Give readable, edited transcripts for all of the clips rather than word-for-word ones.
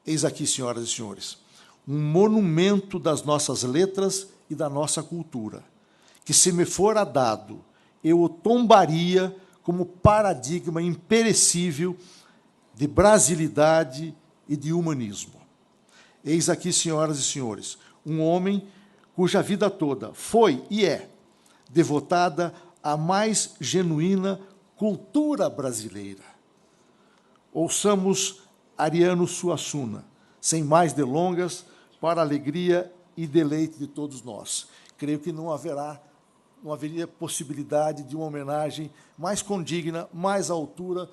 Eis aqui, senhoras e senhores, um monumento das nossas letras e da nossa cultura, que, se me fora dado, eu o tombaria como paradigma imperecível de brasilidade e de humanismo. Eis aqui, senhoras e senhores, um homem cuja vida toda foi e é devotada à mais genuína cultura brasileira. Ouçamos Ariano Suassuna, sem mais delongas, para a alegria e deleite de todos nós. Creio que não haveria possibilidade de uma homenagem mais condigna, mais à altura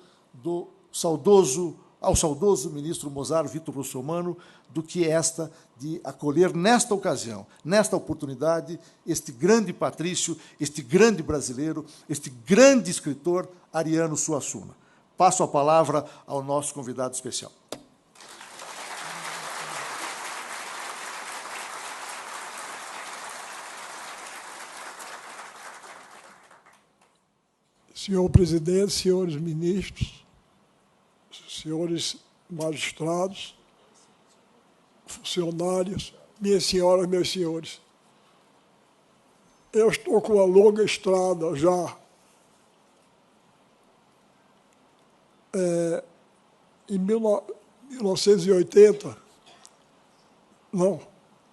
ao saudoso ministro Mozaro Vitor Russomano, do que esta de acolher, nesta ocasião, nesta oportunidade, este grande patrício, este grande brasileiro, este grande escritor, Ariano Suassuna. Passo a palavra ao nosso convidado especial. Senhor presidente, senhores ministros, senhores magistrados, funcionários, minhas senhoras, meus senhores, eu estou com uma longa estrada já em 1980, não,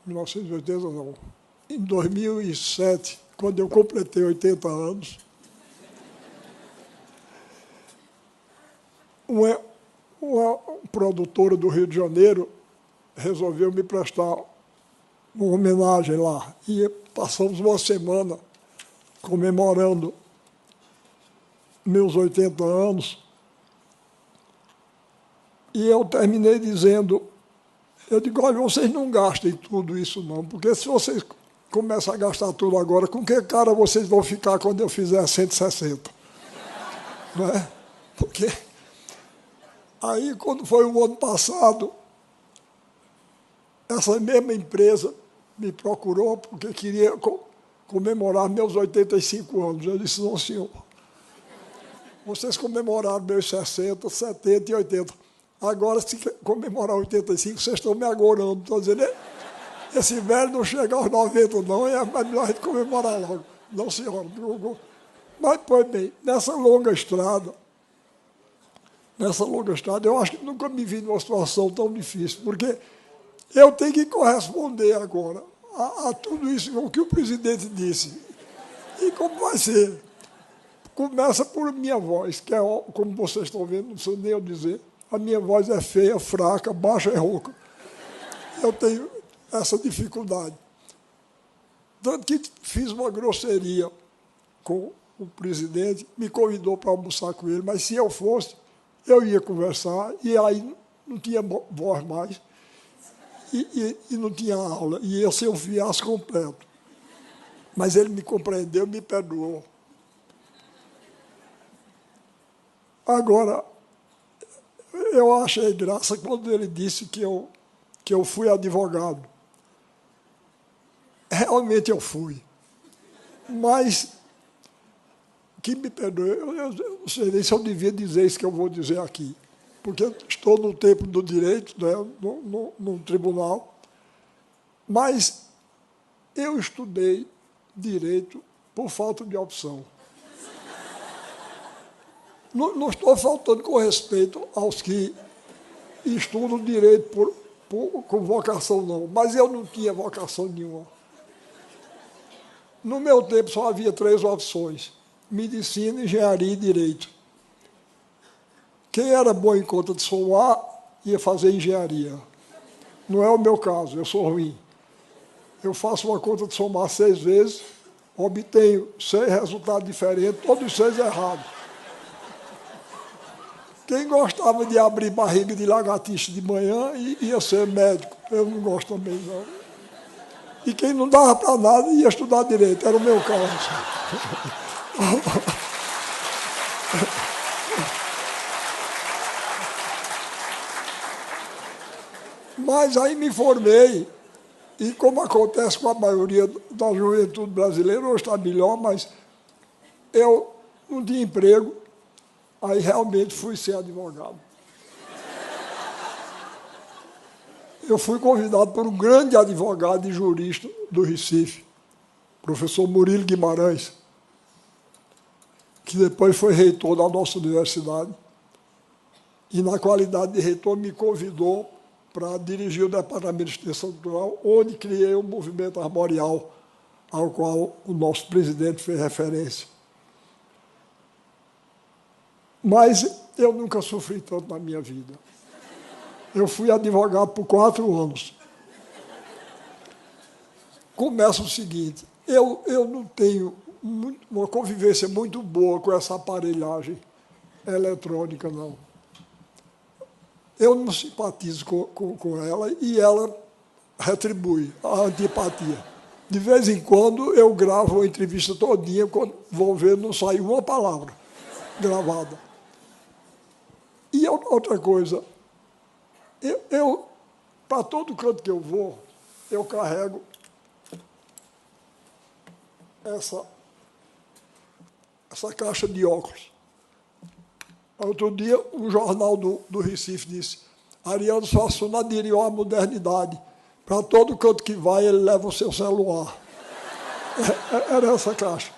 1980 não, em 2007, quando eu completei 80 anos, uma produtora do Rio de Janeiro resolveu me prestar uma homenagem lá. E passamos uma semana comemorando meus 80 anos. E eu terminei dizendo, eu digo, olha, vocês não gastem tudo isso não, porque se vocês começam a gastar tudo agora, com que cara vocês vão ficar quando eu fizer 160? Não é? Porque aí, quando foi o ano passado, essa mesma empresa me procurou porque queria comemorar meus 85 anos. Eu disse, não, senhor, vocês comemoraram meus 60, 70 e 80. Agora, se comemorar 85, vocês estão me agorando. Estou dizendo, esse velho não chega aos 90, não, é melhor a gente comemorar logo. Não, senhor. Mas, pois bem, nessa longa estrada, eu acho que nunca me vi numa situação tão difícil, porque eu tenho que corresponder agora a tudo isso o que o presidente disse. E como vai ser? Começa por minha voz, que é, como vocês estão vendo, não sei nem eu dizer, a minha voz é feia, fraca, baixa e rouca. Eu tenho essa dificuldade. Tanto que fiz uma grosseria com o presidente, me convidou para almoçar com ele, mas se eu fosse, eu ia conversar, e aí não tinha voz mais, e não tinha aula, e ia ser um fiasco completo. Mas ele me compreendeu, me perdoou. Agora, eu achei graça quando ele disse que eu fui advogado. Realmente eu fui. Mas, que me perdoe, eu não sei nem se eu devia dizer isso que eu vou dizer aqui, porque estou no tempo do direito, né, no tribunal, mas eu estudei direito por falta de opção. Não estou faltando com respeito aos que estudam direito com vocação, não, mas eu não tinha vocação nenhuma. No meu tempo só havia 3 opções: medicina, engenharia e direito. Quem era bom em conta de somar ia fazer engenharia. Não é o meu caso, eu sou ruim. Eu faço uma conta de somar 6 vezes, obtenho 6 resultados diferentes, todos os 6 errados. Quem gostava de abrir barriga de lagartixa de manhã ia ser médico. Eu não gosto também, não. E quem não dava para nada ia estudar direito, era o meu caso. Mas aí me formei, e como acontece com a maioria da juventude brasileira, hoje está melhor, mas eu não tinha emprego, aí realmente fui ser advogado. eu fui convidado por um grande advogado e jurista do Recife, professor Murilo Guimarães, que depois foi reitor da nossa universidade, e, na qualidade de reitor, me convidou para dirigir o Departamento de Extensão Cultural, onde criei o movimento armorial, ao qual o nosso presidente fez referência. Mas eu nunca sofri tanto na minha vida. Eu fui advogado por 4 anos. Começa o seguinte, eu não tenho uma convivência muito boa com essa aparelhagem eletrônica, não. Eu não simpatizo com ela e ela retribui a antipatia. De vez em quando, eu gravo a entrevista todinha, quando vão ver, não sai uma palavra gravada. E outra coisa, eu para todo canto que eu vou, eu carrego essa caixa de óculos. Outro dia, um jornal do Recife disse: Ariano Suassuna aderiu à modernidade. Para todo canto que vai, ele leva o seu celular. Era essa caixa.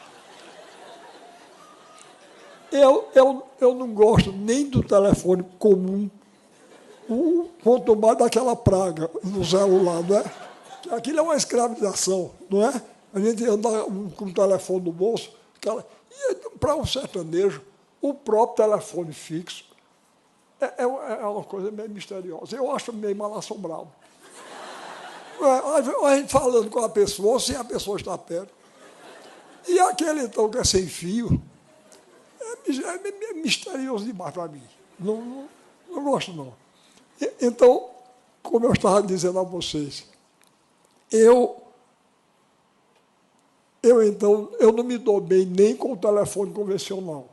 Eu não gosto nem do telefone comum, quanto mais daquela praga no celular, não é? Aquilo é uma escravização, não é? A gente anda com o telefone no bolso. E para um sertanejo, o próprio telefone fixo é uma coisa meio misteriosa. Eu acho meio mal-assombrado. A gente falando com a pessoa, sem a pessoa estar perto. E aquele, então, que é sem fio, é misterioso demais para mim. Não gosto, não. Então, como eu estava dizendo a vocês, eu não me dou bem nem com o telefone convencional.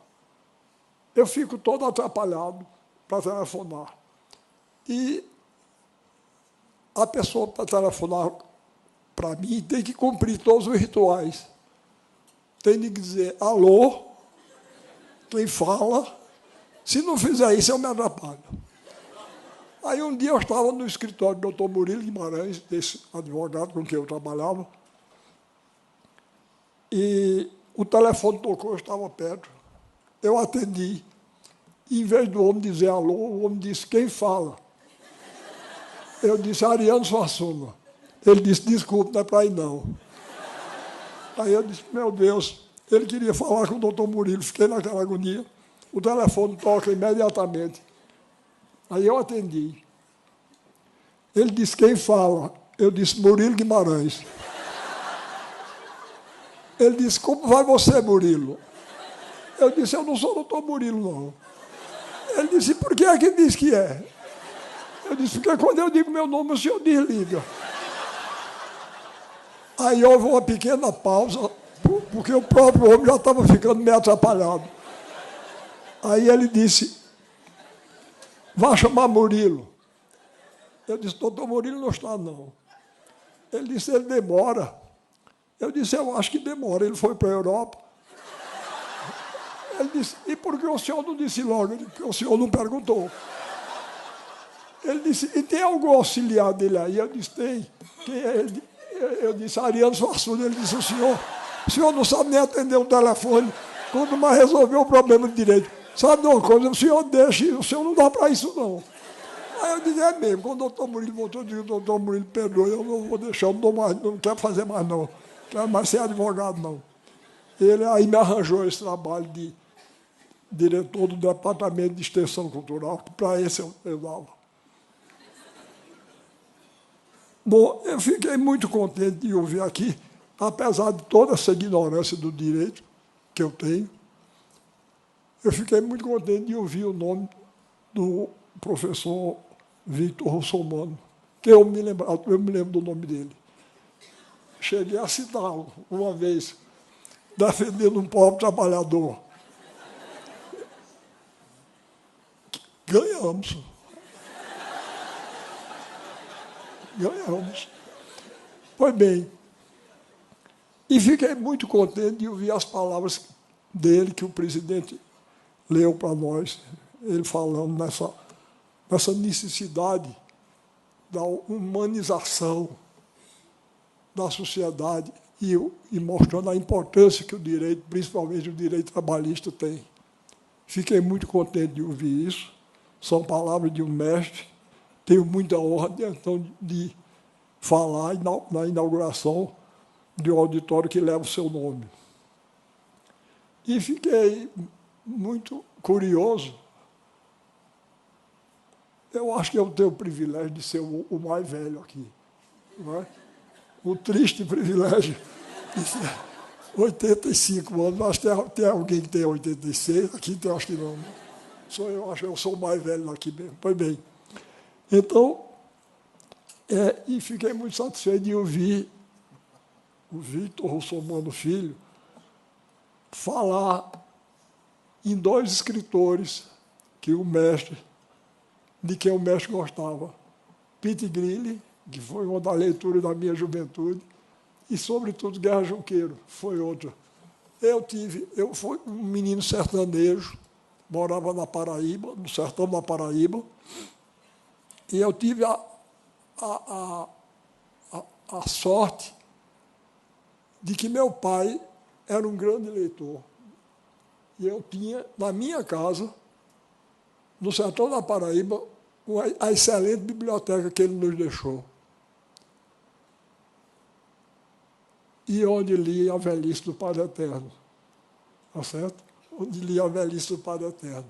Eu fico todo atrapalhado para telefonar. E a pessoa, para telefonar para mim, tem que cumprir todos os rituais. Tem que dizer alô, quem fala. Se não fizer isso, eu me atrapalho. Aí um dia eu estava no escritório do doutor Murilo Guimarães, desse advogado com quem eu trabalhava, e o telefone tocou, eu estava perto. Eu atendi. E, em vez do homem dizer alô, o homem disse: quem fala? Eu disse: Ariano Suassuna. Ele disse: desculpe, não é para ir, não. Aí eu disse: meu Deus, ele queria falar com o doutor Murilo. Fiquei naquela agonia. O telefone toca imediatamente. Aí eu atendi. Ele disse: quem fala? Eu disse: Murilo Guimarães. Ele disse: como vai você, Murilo? Eu disse: eu não sou doutor Murilo, não. Ele disse: por que é que diz que é? Eu disse: porque quando eu digo meu nome, o senhor desliga. Aí houve uma pequena pausa, porque o próprio homem já estava ficando meio atrapalhado. Aí ele disse: vá chamar Murilo. Eu disse: doutor Murilo não está, não. Ele disse: ele demora. Eu disse: eu acho que demora. Ele foi para a Europa. Ele disse: e por que o senhor não disse logo? Porque o senhor não perguntou. Ele disse: e tem algum auxiliar dele aí? Eu disse: tem. Quem é ele? Eu disse: Ariano Suassuna. Ele disse: o senhor não sabe nem atender um telefone, quando mais resolver o problema de direito. Sabe de uma coisa? O senhor deixa, o senhor não dá para isso, não. Aí eu disse: é mesmo. Quando o doutor Murilo voltou, eu disse: doutor Murilo, perdoe, eu não vou deixar, eu não quero fazer mais, não. Não quero mais ser advogado, não. Ele aí me arranjou esse trabalho de diretor do Departamento de Extensão Cultural, que para esse eu dava. Bom, eu fiquei muito contente de ouvir aqui, apesar de toda essa ignorância do direito que eu tenho, eu fiquei muito contente de ouvir o nome do professor Victor Russomano, que eu me lembro do nome dele. Cheguei a citá-lo uma vez, defendendo um pobre trabalhador. Ganhamos. Ganhamos. Pois bem, e fiquei muito contente de ouvir as palavras dele, que o presidente leu para nós, ele falando nessa necessidade da humanização da sociedade e mostrando a importância que o direito, principalmente o direito trabalhista, tem. Fiquei muito contente de ouvir isso. São palavras de um mestre. Tenho muita honra, então, de falar na inauguração de um auditório que leva o seu nome. E fiquei muito curioso. Eu acho que eu tenho o privilégio de ser o mais velho aqui, não é? O triste privilégio de ser 85 anos. Mas tem alguém que tem 86, aqui tem, acho que não. Eu acho que eu sou o mais velho aqui mesmo. Pois bem. Então, e fiquei muito satisfeito de ouvir o Victor Russomano Filho falar em dois escritores de quem o mestre gostava. Pete Grilli, que foi uma das leituras da minha juventude, e, sobretudo, Guerra Junqueiro, foi outra. Eu fui um menino sertanejo, morava na Paraíba, no sertão da Paraíba, e eu tive a sorte de que meu pai era um grande leitor. E eu tinha, na minha casa, no sertão da Paraíba, a excelente biblioteca que ele nos deixou. E onde li a velhice do Padre Eterno. Tá certo? Onde li a velhice do Padre Eterno.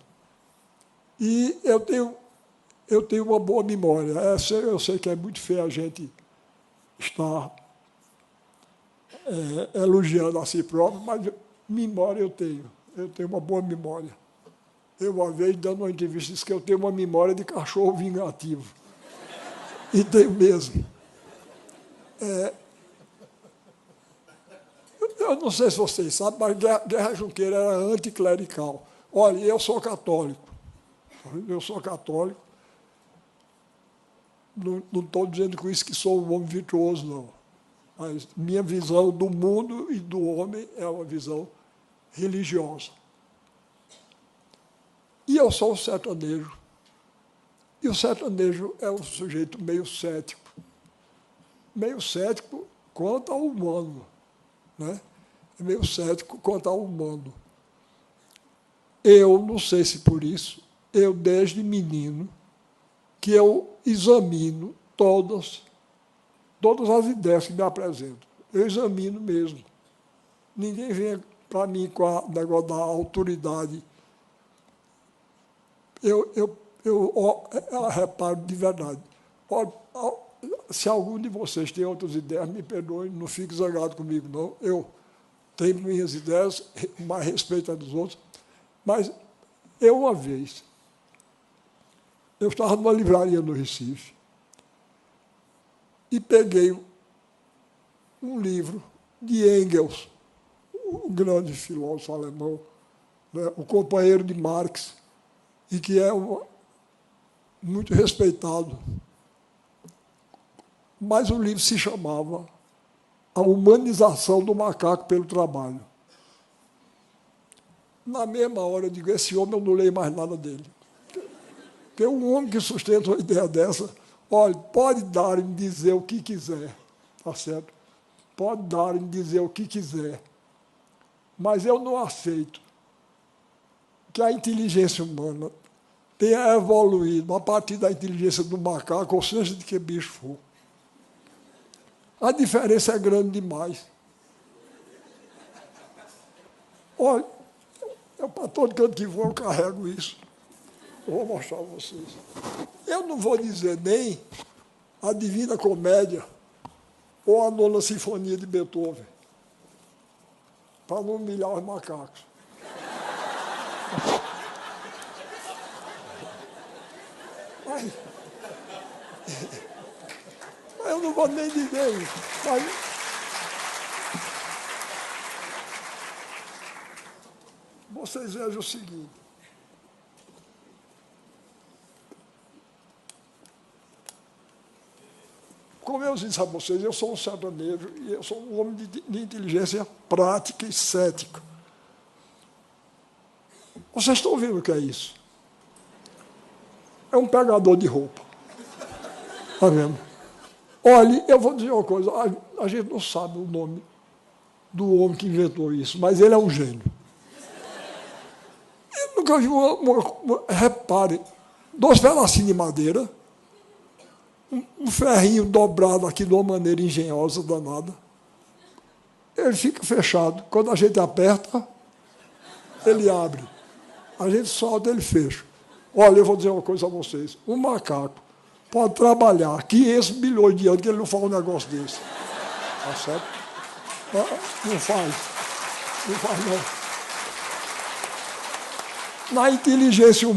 E eu tenho uma boa memória. Eu sei que é muito feio a gente estar elogiando a si próprio, mas memória eu tenho. Eu tenho uma boa memória. Eu, uma vez, dando uma entrevista, disse que eu tenho uma memória de cachorro vingativo. E tenho mesmo. Eu não sei se vocês sabem, mas Guerra Junqueira era anticlerical. Olha, eu sou católico. Eu sou católico. Não estou dizendo com isso que sou um homem virtuoso, não. Mas minha visão do mundo e do homem é uma visão religiosa. E eu sou um sertanejo. E o sertanejo é um sujeito meio cético. Meio cético quanto ao humano, né? Meio cético quanto ao humano. Eu, não sei se por isso, eu desde menino, que eu examino todas as ideias que me apresentam. Eu examino mesmo. Ninguém vem para mim com o negócio da autoridade. Eu reparo de verdade. Se algum de vocês tem outras ideias, me perdoem, não fique zangado comigo, não. Eu tenho minhas ideias, mais respeito a dos outros. Mas uma vez, eu estava numa livraria no Recife e peguei um livro de Engels, o grande filósofo alemão, né, o companheiro de Marx, e que é muito respeitado. Mas o livro se chamava A Humanização do Macaco pelo Trabalho. Na mesma hora, eu digo, esse homem eu não leio mais nada dele. Porque um homem que sustenta uma ideia dessa, olha, pode dar e dizer o que quiser, tá certo? Pode dar e dizer o que quiser. Mas eu não aceito que a inteligência humana tenha evoluído a partir da inteligência do macaco, ou seja, de que bicho for. A diferença é grande demais. Olha, para todo canto que vou, eu carrego isso. Eu vou mostrar a vocês. Eu não vou dizer nem a Divina Comédia ou a Nona Sinfonia de Beethoven, para não humilhar os macacos. Mas eu não vou nem dizer isso. Mas vocês vejam o seguinte. Como eu disse a vocês, eu sou um sertanejo e eu sou um homem de inteligência prática e cética. Vocês estão vendo o que é isso? É um pegador de roupa. Está vendo? Olha, eu vou dizer uma coisa, a gente não sabe o nome do homem que inventou isso, mas ele é um gênio. Eu nunca vi repare, 2 pedacinhos de madeira, um ferrinho dobrado aqui de uma maneira engenhosa, danada. Ele fica fechado. Quando a gente aperta, ele abre. A gente solta, ele fecha. Olha, eu vou dizer uma coisa a vocês. Um macaco pode trabalhar 500 bilhões de anos que ele não faz um negócio desse. Tá certo? Não faz. Não faz, não. Na inteligência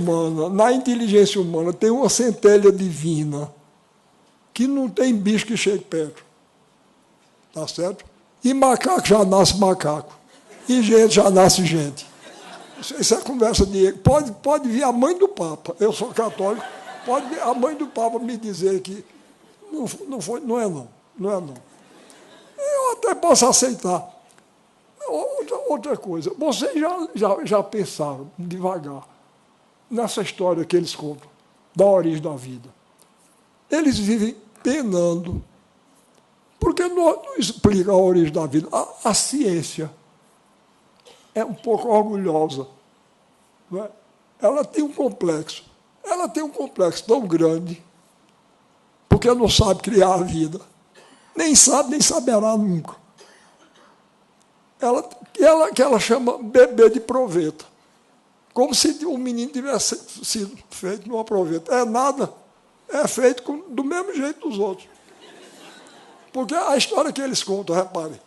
humana tem uma centelha divina que não tem bicho que chegue perto. Tá certo? E macaco já nasce macaco. E gente já nasce gente. Isso é conversa de... Pode vir a mãe do Papa. Eu sou católico. Pode vir a mãe do Papa me dizer que não é não. Eu até posso aceitar. Outra coisa. Vocês já pensaram, devagar, nessa história que eles contam, da origem da vida. Eles vivem penando, porque não explica a origem da vida. A ciência é um pouco orgulhosa. Não é? Ela tem um complexo tão grande, porque não sabe criar a vida. Nem saberá nunca. Ela chama bebê de proveta, como se um menino tivesse sido feito numa proveta. É nada, é feito do mesmo jeito dos outros. Porque a história que eles contam, reparem,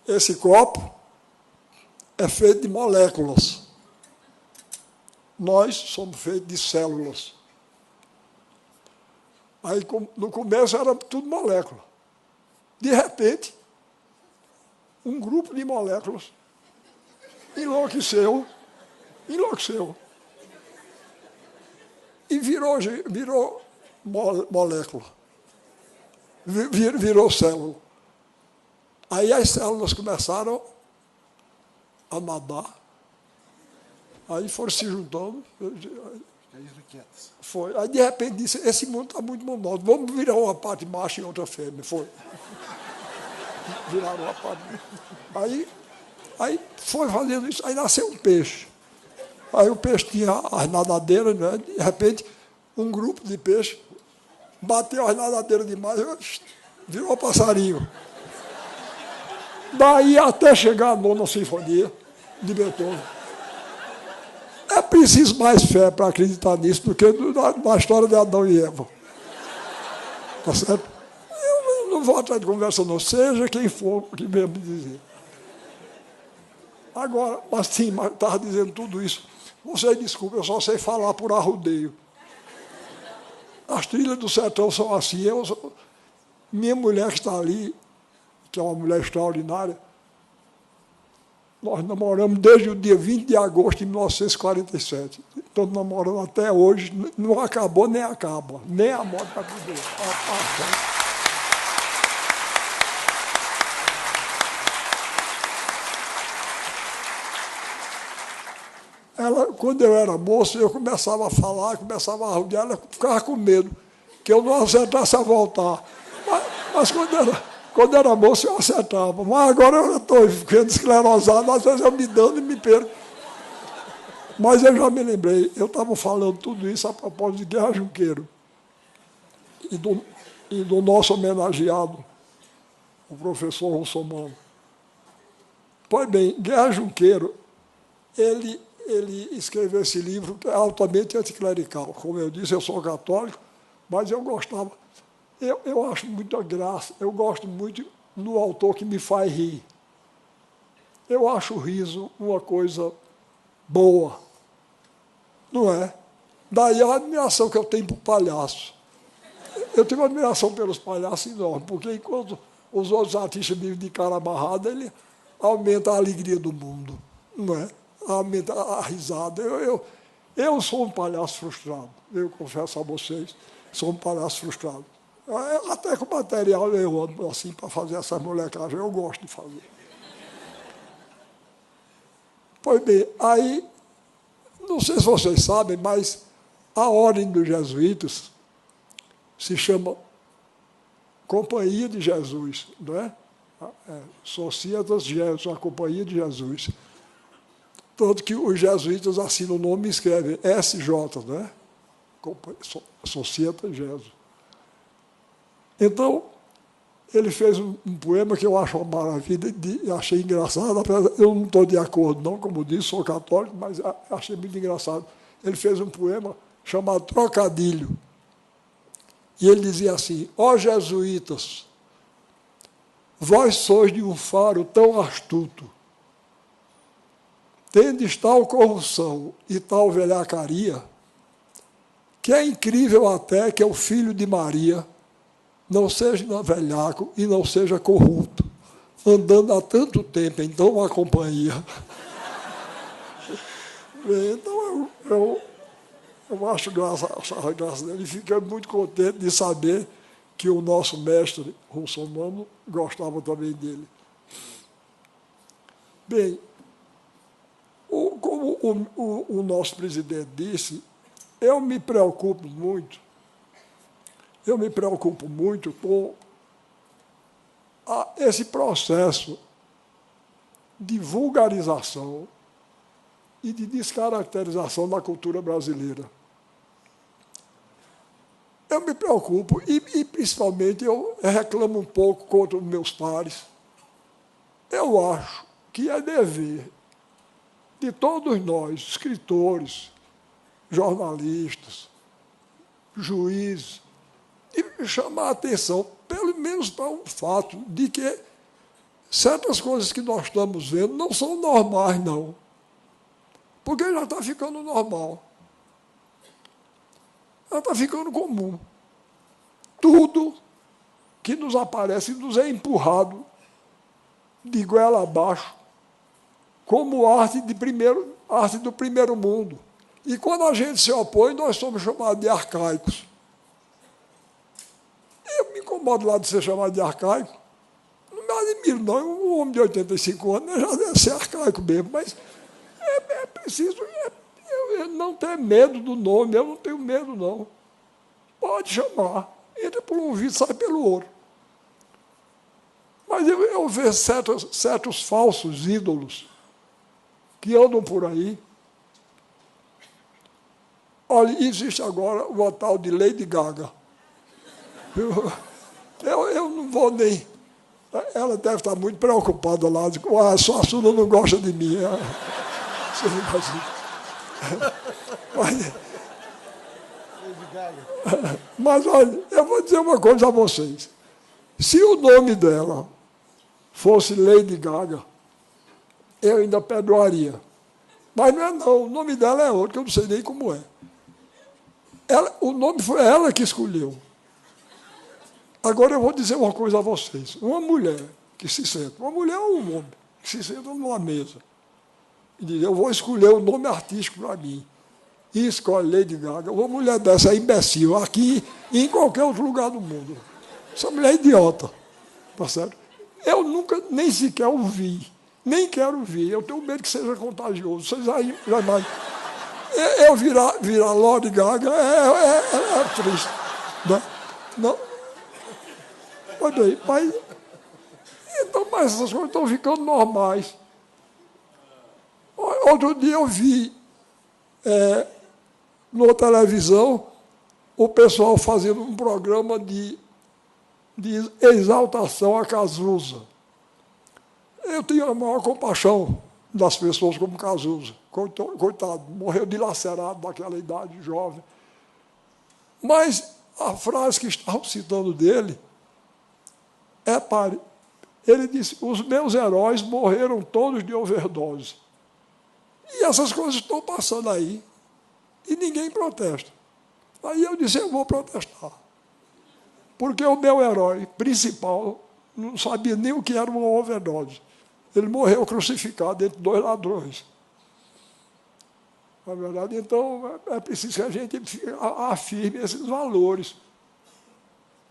esse copo é feito de moléculas. Nós somos feitos de células. Aí, no começo, era tudo molécula. De repente, um grupo de moléculas enlouqueceu e virou molécula, virou célula. Aí as células começaram a nadar, aí foram se juntando. Foi. Aí, de repente, disse, esse mundo está muito monótono, vamos virar uma parte macho e outra fêmea. Foi. Viraram uma parte. Aí foi fazendo isso, aí nasceu um peixe. Aí o peixe tinha as nadadeiras, né? De repente, um grupo de peixes bateu as nadadeiras demais, virou um passarinho. Daí até chegar a 9ª Sinfonia de Beethoven. É preciso mais fé para acreditar nisso do que na história de Adão e Eva. Tá certo? Eu não vou atrás de conversa, não. Seja quem for que venha me dizer. Agora, mas sim, estava dizendo tudo isso. Vocês desculpem, eu só sei falar por arrudeio. As trilhas do sertão são assim. Minha mulher que está ali, que é uma mulher extraordinária, nós namoramos desde o dia 20 de agosto de 1947. Estamos namorando até hoje, não acabou nem acaba. Nem a morte vai poder. Quando eu era moço, eu começava a falar, começava a arrudear, ela ficava com medo, que eu não acertasse a voltar. Mas quando era moço, eu acertava. Mas agora eu estou ficando esclerosado, às vezes eu me dando e me perco. Mas eu já me lembrei, eu estava falando tudo isso a propósito de Guerra Junqueiro e do nosso homenageado, o professor Russomano. Pois bem, Guerra Junqueiro, ele escreveu esse livro que é altamente anticlerical. Como eu disse, eu sou católico, mas eu gostava. Eu acho muita graça, eu gosto muito do autor que me faz rir. Eu acho o riso uma coisa boa, não é? Daí a admiração que eu tenho por palhaço. Eu tenho uma admiração pelos palhaços enorme, porque enquanto os outros artistas vivem de cara amarrada, ele aumenta a alegria do mundo, não é? Aumenta a risada. Eu sou um palhaço frustrado, eu confesso a vocês, sou um palhaço frustrado. Até com material eu ando assim para fazer essa molecagem, eu gosto de fazer. Pois bem, aí, não sei se vocês sabem, mas a ordem dos jesuítas se chama Companhia de Jesus, não é? Societas Jesus, a Companhia de Jesus. Tanto que os jesuítas assinam o nome e escrevem SJ, não é? Societas Jesus. Então, ele fez um poema que eu acho uma maravilha, achei engraçado, eu não estou de acordo, não, como disse, sou católico, mas achei muito engraçado. Ele fez um poema chamado Trocadilho. E ele dizia assim: ó jesuítas, vós sois de um faro tão astuto, tendes tal corrupção e tal velhacaria, que é incrível até que o filho de Maria não seja velhaco e não seja corrupto, andando há tanto tempo em tão uma companhia. Então, eu acho graça dele, e fiquei muito contente de saber que o nosso mestre russomano gostava também dele. Bem, como o nosso presidente disse, eu me preocupo muito com esse processo de vulgarização e de descaracterização da cultura brasileira. Eu me preocupo e principalmente, eu reclamo um pouco contra os meus pares. Eu acho que é dever de todos nós, escritores, jornalistas, juízes, de chamar a atenção, pelo menos para um fato de que certas coisas que nós estamos vendo não são normais, não. Porque já está ficando normal. Já está ficando comum. Tudo que nos aparece nos é empurrado de goela abaixo, como arte do primeiro mundo. E quando a gente se opõe, nós somos chamados de arcaicos. Eu me incomodo lá de ser chamado de arcaico. Não me admiro, não. Um homem de 85 anos já deve ser arcaico mesmo, mas é preciso eu não ter medo do nome, eu não tenho medo, não. Pode chamar. Entra por um ouvido, sai pelo outro. Mas eu vejo certos falsos ídolos que andam por aí. Olha, existe agora uma tal de Lady Gaga. Eu não vou nem... Ela deve estar muito preocupada lá. Sua Sula não gosta de mim. Você não gosta de mim. Mas, olha, eu vou dizer uma coisa a vocês. Se o nome dela fosse Lady Gaga, eu ainda perdoaria. Mas não é não, o nome dela é outro, que eu não sei nem como é. O nome foi ela que escolheu. Agora eu vou dizer uma coisa a vocês. Uma mulher que se senta, uma mulher ou um homem, que se senta numa mesa e diz: eu vou escolher o nome artístico para mim. E escolhe Lady Gaga. Uma mulher dessa é imbecil, aqui e em qualquer outro lugar do mundo. Essa mulher é idiota. Tá certo? Eu nunca, nem sequer ouvi, nem quero ouvir. Eu tenho medo que seja contagioso. Vocês já imaginam. Eu virar Lady Gaga é triste. Não. Mas essas coisas estão ficando normais. Outro dia eu vi na televisão o pessoal fazendo um programa de exaltação a Cazuza. Eu tenho a maior compaixão das pessoas como Cazuza. Coitado, morreu dilacerado naquela idade jovem. Mas a frase que estavam citando dele ele disse: os meus heróis morreram todos de overdose. E essas coisas estão passando aí, e ninguém protesta. Aí eu disse: eu vou protestar. Porque o meu herói principal não sabia nem o que era uma overdose. Ele morreu crucificado entre dois ladrões. Na verdade, então, é preciso que a gente afirme esses valores.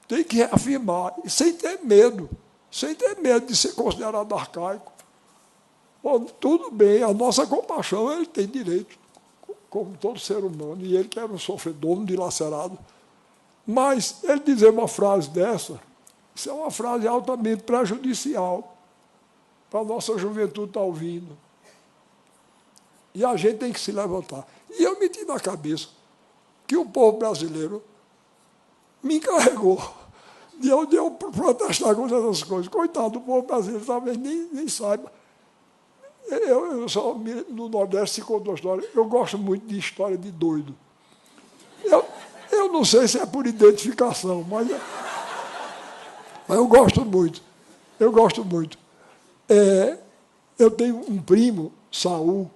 Tem que reafirmar, sem ter medo de ser considerado arcaico. Bom, tudo bem, a nossa compaixão, ele tem direito, como todo ser humano, e ele que era um sofredor, um dilacerado. Mas ele dizer uma frase dessa, isso é uma frase altamente prejudicial para a nossa juventude estar ouvindo. E a gente tem que se levantar. E eu meti na cabeça que o povo brasileiro me encarregou de eu protestar contra essas coisas. Coitado, do povo brasileiro talvez nem saiba. Eu só, no Nordeste se conta uma história. Eu gosto muito de história de doido. Eu não sei se é por identificação, mas eu gosto muito. Eu gosto muito. Eu tenho um primo, Saul.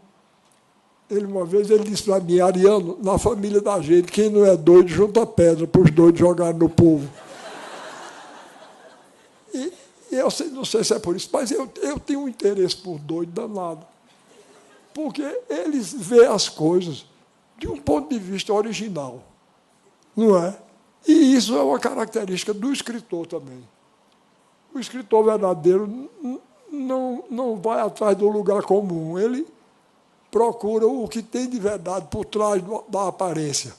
Uma vez ele disse para mim: Ariano, na família da gente, quem não é doido, junta pedra para os doidos jogarem no povo. E eu não sei se é por isso, mas eu tenho um interesse por doido danado. Porque eles veem as coisas de um ponto de vista original. Não é? E isso é uma característica do escritor também. O escritor verdadeiro não vai atrás do lugar comum. Ele procura o que tem de verdade por trás da aparência.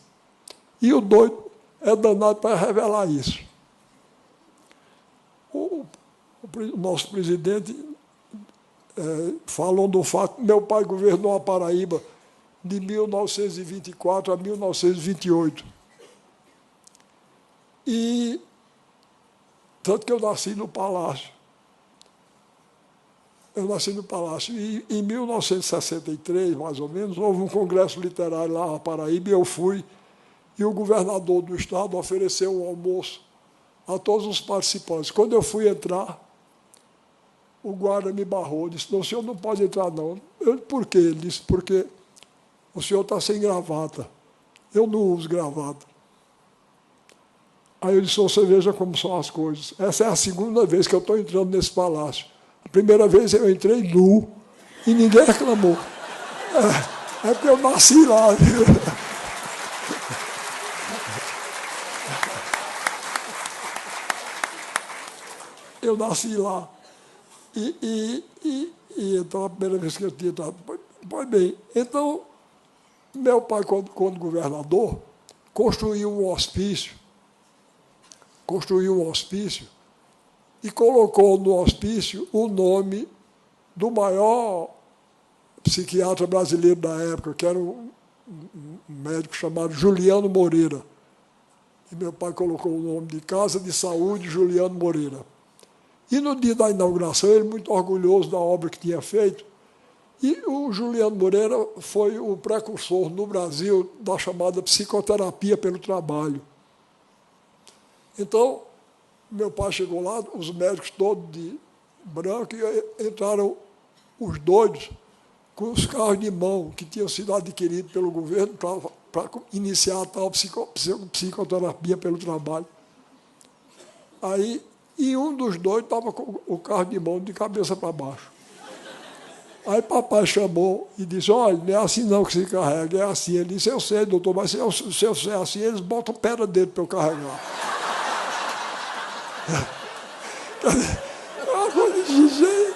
E o doido é danado para revelar isso. O nosso presidente falou do fato que meu pai governou a Paraíba de 1924 a 1928. E tanto que eu nasci no Palácio. Eu nasci no Palácio. E em 1963, mais ou menos, houve um congresso literário lá na Paraíba, e eu fui, e o governador do estado ofereceu um almoço a todos os participantes. Quando eu fui entrar, o guarda me barrou, disse: não, o senhor não pode entrar, não. Eu, por quê? Ele disse: porque o senhor está sem gravata. Eu não uso gravata. Aí eu disse: você veja como são as coisas. Essa é a segunda vez que eu estou entrando nesse palácio. A primeira vez eu entrei nu e ninguém reclamou. É porque eu nasci lá. Eu nasci lá. Então, a primeira vez que eu tinha entrado. Pois bem, então, meu pai, quando governador, construiu um hospício e colocou no hospício o nome do maior psiquiatra brasileiro da época, que era um médico chamado Juliano Moreira. E meu pai colocou o nome de Casa de Saúde Juliano Moreira. E no dia da inauguração, ele muito orgulhoso da obra que tinha feito, e o Juliano Moreira foi o precursor no Brasil da chamada psicoterapia pelo trabalho. Então, meu pai chegou lá, os médicos todos de branco, e entraram os doidos com os carros de mão que tinham sido adquiridos pelo governo para iniciar a tal psicoterapia pelo trabalho. Aí, e um dos doidos estava com o carro de mão de cabeça para baixo. Aí papai chamou e disse: olha, não é assim não que se carrega, é assim. Ele disse: eu sei, doutor, mas se eu sei assim, eles botam pedra dentro para eu carregar. É uma coisa de gênio.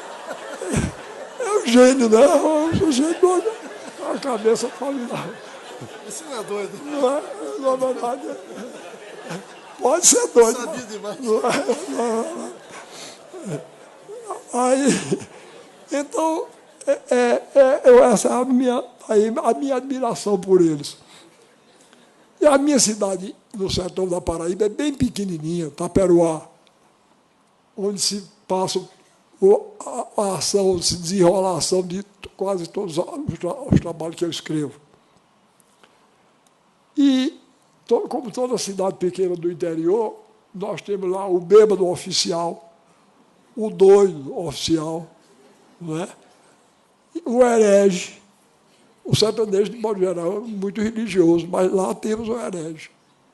É um gênio, né? Um gênio doido. A cabeça pode dar. Isso não é doido. Não é verdade. Pode ser doido. Eu sabia demais. Aí, então, essa é a minha admiração por eles. E a minha cidade, no sertão da Paraíba, é bem pequenininha, Taperoá, onde se passa a ação, onde se desenrola a ação de quase todos os trabalhos que eu escrevo. E, como toda cidade pequena do interior, nós temos lá o bêbado oficial, o doido oficial, não é? O herege, o sertanejo, de modo geral, é muito religioso, mas lá temos o herege.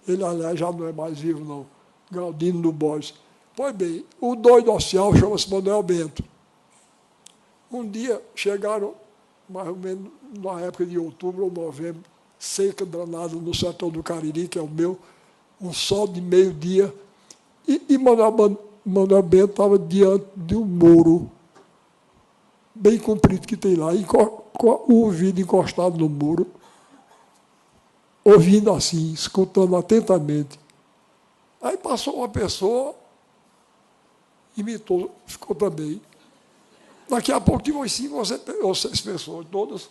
Ele, aliás, já não é mais vivo, não. Galdino do Borges. Pois bem, o doido oficial chama-se Manuel Bento. Um dia chegaram, mais ou menos na época de outubro ou novembro, seca danada no sertão do Cariri, que é o meu, um sol de meio-dia, e Manuel Bento estava diante de um muro bem comprido que tem lá, o ouvido encostado no muro, ouvindo assim, escutando atentamente Aí passou uma pessoa, imitou, ficou também. Daqui a pouco tinha umas 5 ou 6 pessoas, todas.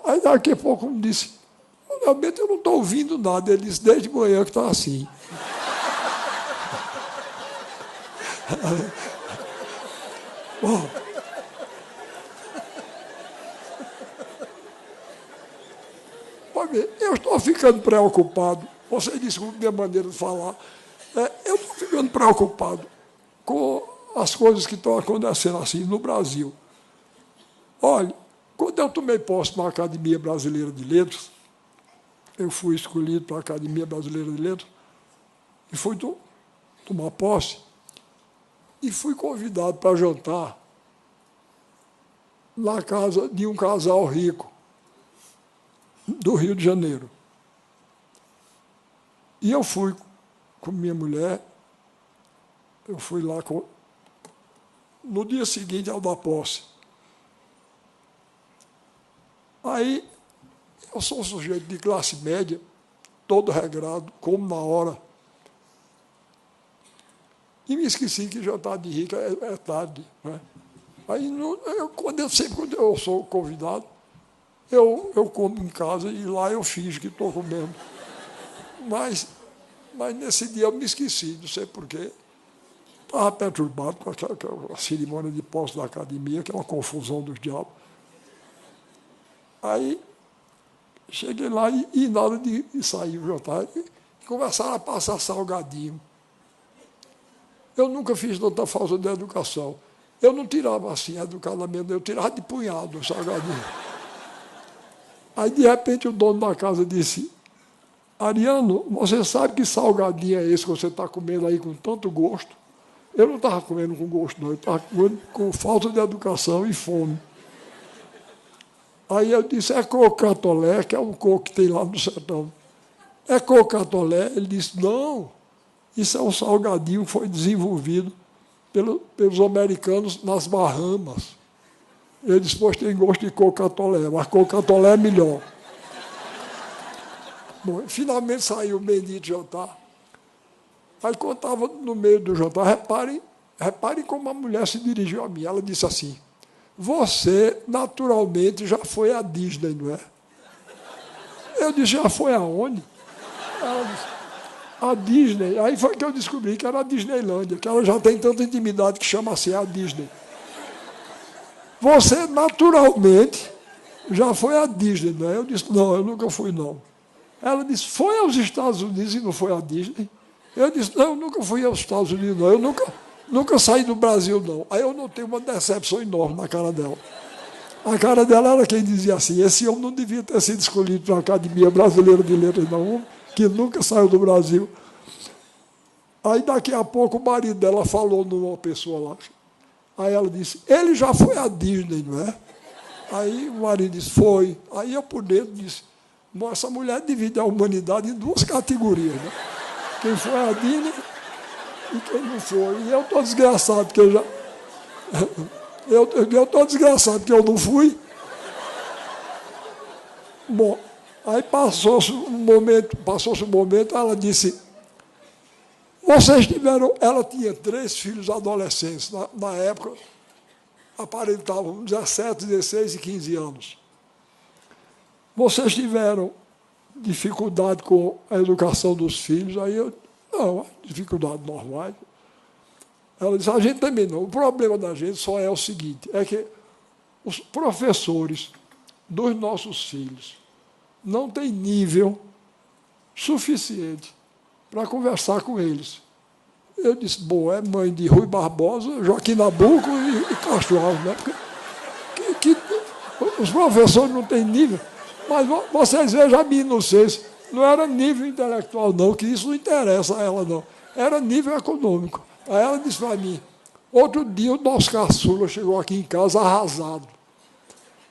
Aí daqui a pouco me disse, realmente eu não estou ouvindo nada. Ele disse, desde manhã que está assim. Bom, pode ver, eu estou ficando preocupado, você desculpe minha maneira de falar, eu estou ficando preocupado com as coisas que estão acontecendo assim no Brasil. Olha, quando eu tomei posse na Academia Brasileira de Letras, eu fui escolhido para a Academia Brasileira de Letras, e fui tomar posse, e fui convidado para jantar na casa de um casal rico, do Rio de Janeiro. E eu fui com minha mulher, eu fui lá no dia seguinte ao da posse. Aí, eu sou um sujeito de classe média, todo regrado, como na hora. E me esqueci que jantar de rico é tarde. Né? Aí, sempre quando eu sou convidado, eu como em casa e lá eu finjo que estou comendo. Mas nesse dia eu me esqueci, não sei porquê. Estava perturbado com a cerimônia de posse da academia, que é uma confusão dos diabos. Aí, cheguei lá e na hora de sair o jantar, começaram a passar salgadinho. Eu nunca fiz tanta falta de educação. Eu não tirava assim educadamente, eu tirava de punhado o salgadinho. Aí, de repente, o dono da casa disse, Ariano, você sabe que salgadinho é esse que você está comendo aí com tanto gosto? Eu não estava comendo com gosto, não. Eu estava comendo com falta de educação e fome. Aí eu disse, é cocatolé, que é um coco que tem lá no sertão. É cocatolé? Ele disse, não, isso é um salgadinho que foi desenvolvido pelos americanos nas Bahamas. Ele disse, pois tem gosto de cocatolé, mas cocatolé é melhor. Bom, finalmente saiu o bendito jantar. Aí, quando estava no meio do jantar, reparem como a mulher se dirigiu a mim. Ela disse assim, você, naturalmente, já foi à Disney, não é? Eu disse, já foi aonde? Ela disse, a Disney. Aí foi que eu descobri que era a Disneylândia, que ela já tem tanta intimidade que chama assim a Disney. Você, naturalmente, já foi à Disney, não é? Eu disse, não, eu nunca fui, não. Ela disse, foi aos Estados Unidos e não foi à Disney? Eu disse, não, eu nunca fui aos Estados Unidos, não. Eu nunca saí do Brasil, não. Aí eu notei uma decepção enorme na cara dela. A cara dela era quem dizia assim, esse homem não devia ter sido escolhido para a Academia Brasileira de Letras, não, que nunca saiu do Brasil. Aí, daqui a pouco, o marido dela falou numa pessoa lá. Aí ela disse, ele já foi à Disney, não é? Aí o marido disse, foi. Aí eu, por dentro, disse, essa mulher divide a humanidade em 2 categorias, né? Quem foi à Disney e quem não foi. E eu estou desgraçado, porque eu já... Eu estou desgraçado, porque eu não fui. Bom, aí passou-se um momento, ela disse, vocês tiveram... Ela tinha 3 filhos adolescentes, na época, aparentavam 17, 16 e 15 anos. Vocês tiveram dificuldade com a educação dos filhos? Aí eu, não, dificuldade normal. Ela disse, a gente também não. O problema da gente só é o seguinte, é que os professores dos nossos filhos não têm nível suficiente para conversar com eles. Eu disse, bom, é mãe de Rui Barbosa, Joaquim Nabuco e Castro Alves, né? Porque os professores não têm nível. Mas vocês vejam a minha inocência. Não era nível intelectual, não, que isso não interessa a ela, não. Era nível econômico. Aí ela disse para mim, outro dia o nosso caçula chegou aqui em casa arrasado,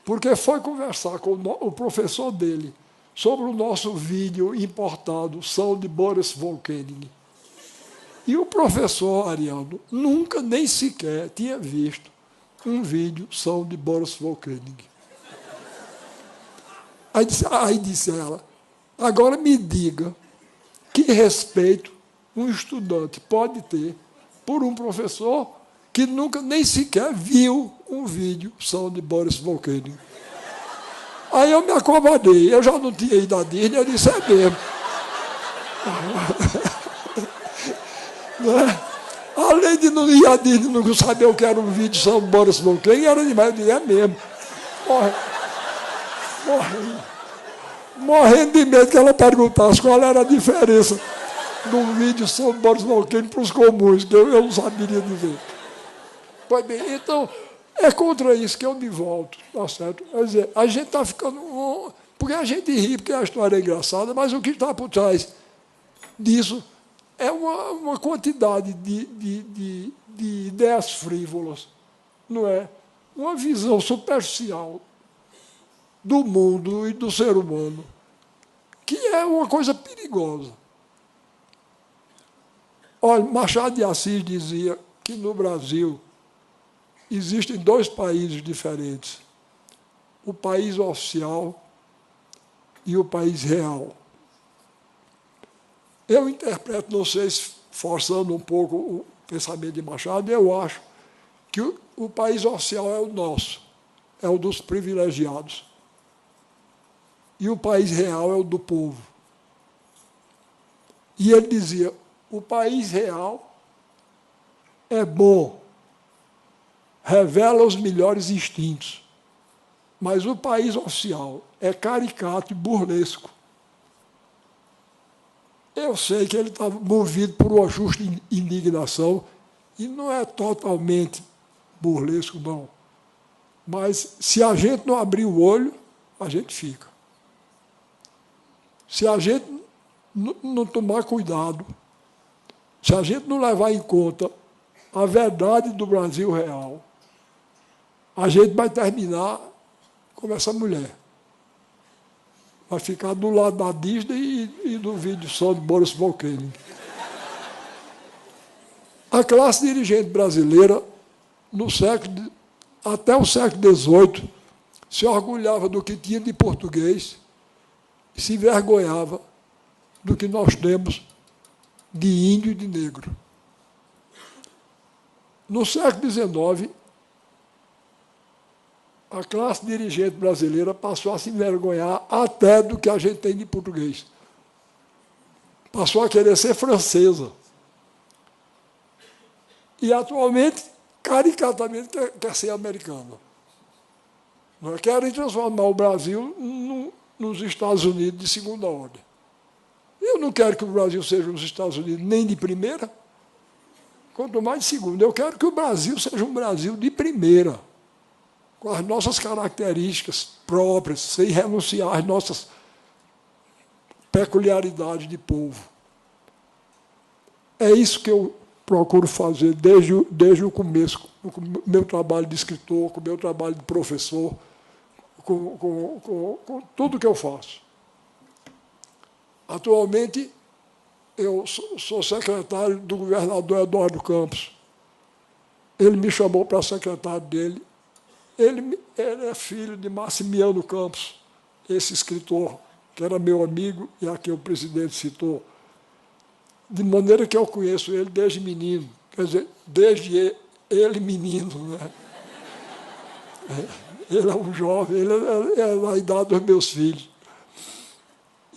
porque foi conversar com o professor dele sobre o nosso vídeo importado, São de Boris Volkönig. E o professor Ariano nunca nem sequer tinha visto um vídeo São de Boris Volkönig. Aí disse ela, agora me diga, que Que respeito um estudante pode ter por um professor que nunca nem sequer viu um vídeo só de Boris Volkönig? Aí eu me acovardei, eu já não tinha ido à Disney, eu disse, é mesmo. Não é? Além de não ir à Disney, não saber o que era um vídeo só de Boris Volkönig, era demais, eu disse, é mesmo. Morrendo de medo que ela perguntasse qual era a diferença de um vídeo sobre Boris Volkönig para os comuns, que eu não saberia dizer. Pois bem, então, é contra isso que eu me volto, tá certo? Quer dizer, a gente está ficando... Porque a gente ri, porque a história é engraçada, mas o que está por trás disso é uma quantidade de ideias frívolas, não é? Uma visão superficial do mundo e do ser humano, que é uma coisa perigosa. Olha, Machado de Assis dizia que no Brasil existem dois países diferentes, o país oficial e o país real. Eu interpreto, não sei se forçando um pouco o pensamento de Machado, eu acho que o país oficial é o nosso, é o dos privilegiados. E o país real é o do povo. E ele dizia, o país real é bom, revela os melhores instintos, mas o país oficial é caricato e burlesco. Eu sei que ele estava movido por uma justa indignação, e não é totalmente burlesco, não. Mas, se a gente não abrir o olho, a gente fica. Se a gente não tomar cuidado, se a gente não levar em conta a verdade do Brasil real, a gente vai terminar como essa mulher. Vai ficar do lado da Disney e do vídeo só de Boris Volkönig. A classe dirigente brasileira, até o século XVIII, se orgulhava do que tinha de português e se envergonhava do que nós temos de índio e de negro. No século XIX, a classe dirigente brasileira passou a se envergonhar até do que a gente tem de português. Passou a querer ser francesa. E, atualmente, caricatamente, quer ser americana. Nós querem transformar o Brasil nos Estados Unidos de segunda ordem. Eu não quero que o Brasil seja os Estados Unidos nem de primeira, quanto mais de segunda. Eu quero que o Brasil seja um Brasil de primeira, com as nossas características próprias, sem renunciar às nossas peculiaridades de povo. É isso que eu procuro fazer desde o começo, com o meu trabalho de escritor, com o meu trabalho de professor, com tudo que eu faço. Atualmente, eu sou secretário do governador Eduardo Campos. Ele me chamou para secretário dele. Ele é filho de Maximiano Campos, esse escritor, que era meu amigo, e a quem o presidente citou. De maneira que eu conheço ele desde menino, quer dizer, desde ele menino, né? Ele é um jovem, ele é da idade dos meus filhos.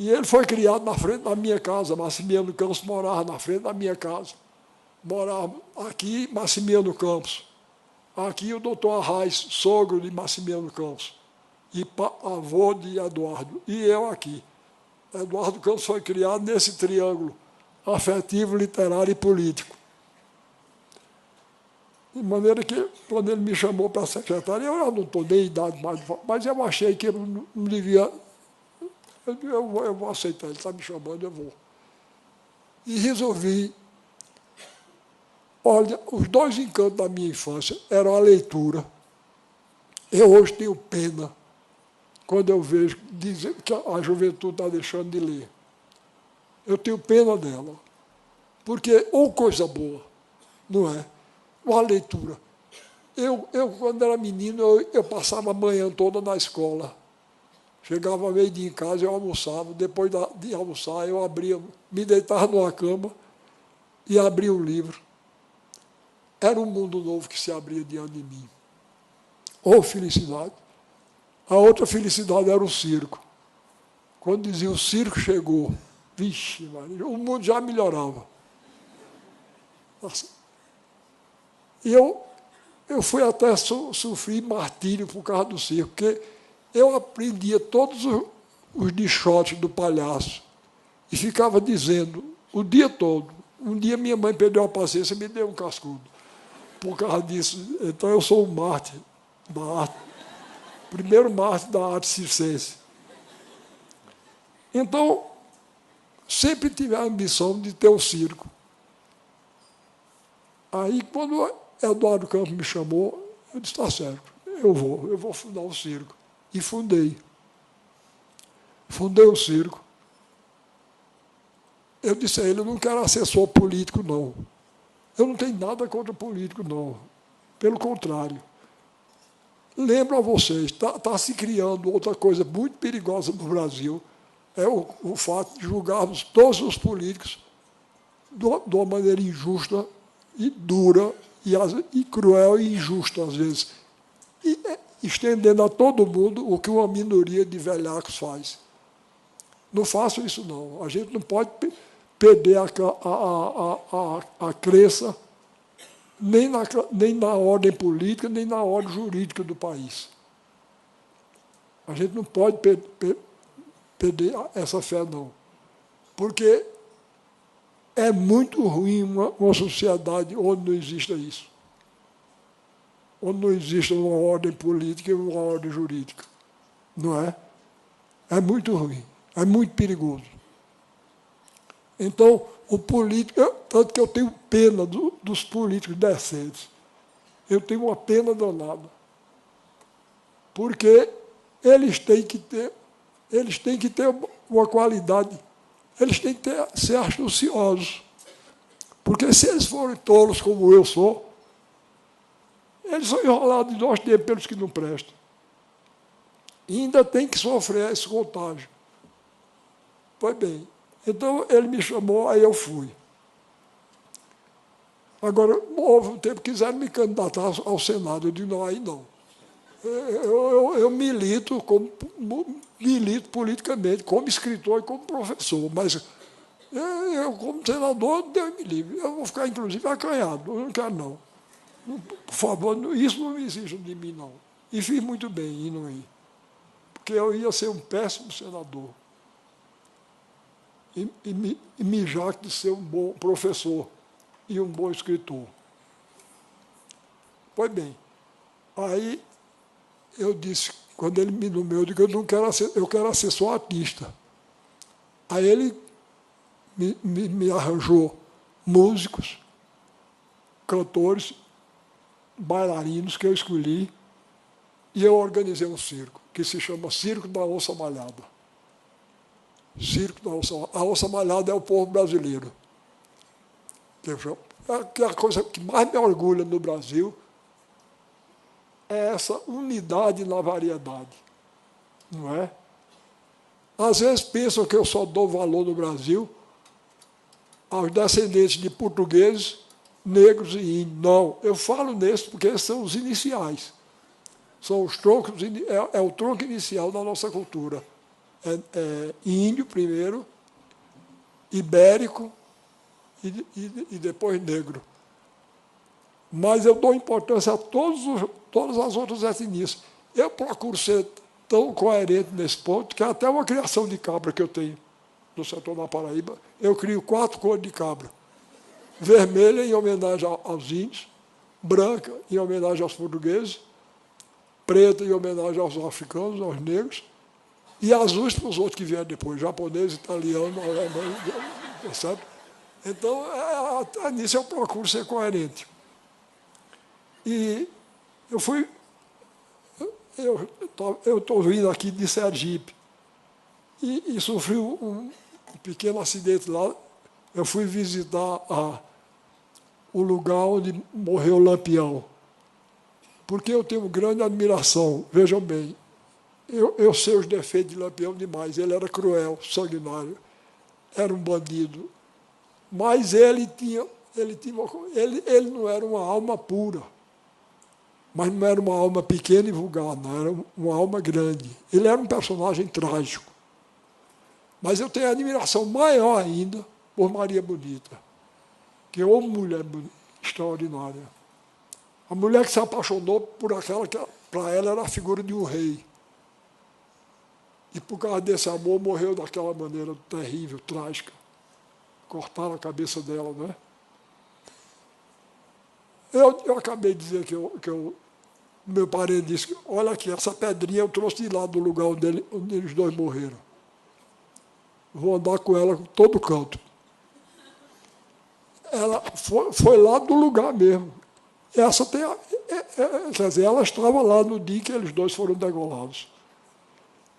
E ele foi criado na frente da minha casa. Maximiano Campos morava na frente da minha casa. Morava aqui Maximiano Campos. Aqui o doutor Arraes, sogro de Maximiano Campos. E avô de Eduardo. E eu aqui. Eduardo Campos foi criado nesse triângulo afetivo, literário e político. De maneira que, quando ele me chamou para secretário, eu não estou nem em idade mais, mas eu achei que ele não devia... Eu vou aceitar, ele está me chamando, eu vou. E resolvi... Olha, os dois encantos da minha infância eram a leitura. Eu hoje tenho pena quando eu vejo dizer que a juventude está deixando de ler. Eu tenho pena dela. Porque, ou coisa boa, não é? Uma leitura. Eu quando era menino, eu passava a manhã toda na escola. Chegava meio-dia em casa, eu almoçava. Depois de almoçar, eu me deitava numa cama e abria o livro. Era um mundo novo que se abria diante de mim. Ou felicidade. A outra felicidade era o circo. Quando dizia o circo chegou, vixe, Maria, o mundo já melhorava. Nossa. E eu fui até sofrer martírio por causa do circo, porque eu aprendia todos os dichotes do palhaço e ficava dizendo o dia todo. Um dia minha mãe perdeu a paciência e me deu um cascudo. Por causa disso, então eu sou um mártir da arte, primeiro mártir da arte circense. Então, sempre tive a ambição de ter um circo. Aí, quando Eduardo Campos me chamou, eu disse, está certo, eu vou fundar um circo. E fundei. Fundei o circo. Eu disse a ele, eu não quero assessor político, não. Eu não tenho nada contra político, não. Pelo contrário. Lembro a vocês, está se criando outra coisa muito perigosa no Brasil, é o fato de julgarmos todos os políticos de uma maneira injusta e dura, e cruel e injusta, às vezes. E estendendo a todo mundo o que uma minoria de velhacos faz. Não façam isso, não. A gente não pode perder a crença nem na ordem política, nem na ordem jurídica do país. A gente não pode perder essa fé, não. Porque é muito ruim uma sociedade onde não exista isso. Onde não existe uma ordem política e uma ordem jurídica. Não é? É muito ruim. É muito perigoso. Então, o político... Tanto que eu tenho pena dos políticos decentes. Eu tenho uma pena danada. Porque eles têm que ter uma qualidade, eles têm que ser astuciosos. Porque se eles forem tolos como eu sou, eles são enrolados de nós tempos pelos que não prestam. E ainda tem que sofrer esse contágio. Pois bem, então ele me chamou, aí eu fui. Agora, houve um tempo que quiseram me candidatar ao Senado. Eu digo, não, aí não. Eu milito politicamente, como escritor e como professor, mas eu, como senador, Deus me livre. Eu vou ficar, inclusive, acanhado. Eu não quero, não. Por favor, isso não me exige de mim, não. E fiz muito bem em não ir. Porque eu ia ser um péssimo senador. E me jacto de ser um bom professor e um bom escritor. Pois bem, aí eu disse, quando ele me nomeou, eu digo, eu quero ser só artista. Aí ele me arranjou músicos, cantores, bailarinos que eu escolhi, e eu organizei um circo, que se chama Circo da Onça Malhada. Circo da Onça Malhada. A onça malhada é o povo brasileiro. Que a coisa que mais me orgulha no Brasil é essa unidade na variedade. Não é? Às vezes pensam que eu só dou valor no Brasil aos descendentes de portugueses, negros e índios. Não, eu falo nesses porque esses são os iniciais. São os troncos, é o tronco inicial da nossa cultura. É índio primeiro, ibérico e depois negro. Mas eu dou importância a todas as outras etnias. Eu procuro ser tão coerente nesse ponto que até uma criação de cabra que eu tenho no setor da Paraíba, eu crio 4 cores de cabra. Vermelha, em homenagem aos índios, branca, em homenagem aos portugueses, preta, em homenagem aos africanos, aos negros, e azuis para os outros que vieram depois, japonês, italiano, alemão, sabe? Então, nisso eu procuro ser coerente. E eu estou vindo aqui de Sergipe e sofri um pequeno acidente lá. Eu fui visitar o lugar onde morreu o Lampião, porque eu tenho grande admiração, vejam bem, Eu sei os defeitos de Lampião demais. Ele era cruel, sanguinário, era um bandido. Mas ele não era uma alma pura. Mas não era uma alma pequena e vulgar, não, era uma alma grande. Ele era um personagem trágico. Mas eu tenho admiração maior ainda por Maria Bonita, que é uma mulher extraordinária. A mulher que se apaixonou por aquela que, para ela, era a figura de um rei. E, por causa desse amor, morreu daquela maneira terrível, trágica. Cortaram a cabeça dela, né? Eu acabei de dizer que meu parente disse, olha aqui, essa pedrinha eu trouxe de lá do lugar onde eles dois morreram. Vou andar com ela em todo canto. Ela foi lá do lugar mesmo. Essa tem, quer dizer, ela estava lá no dia que eles dois foram degolados.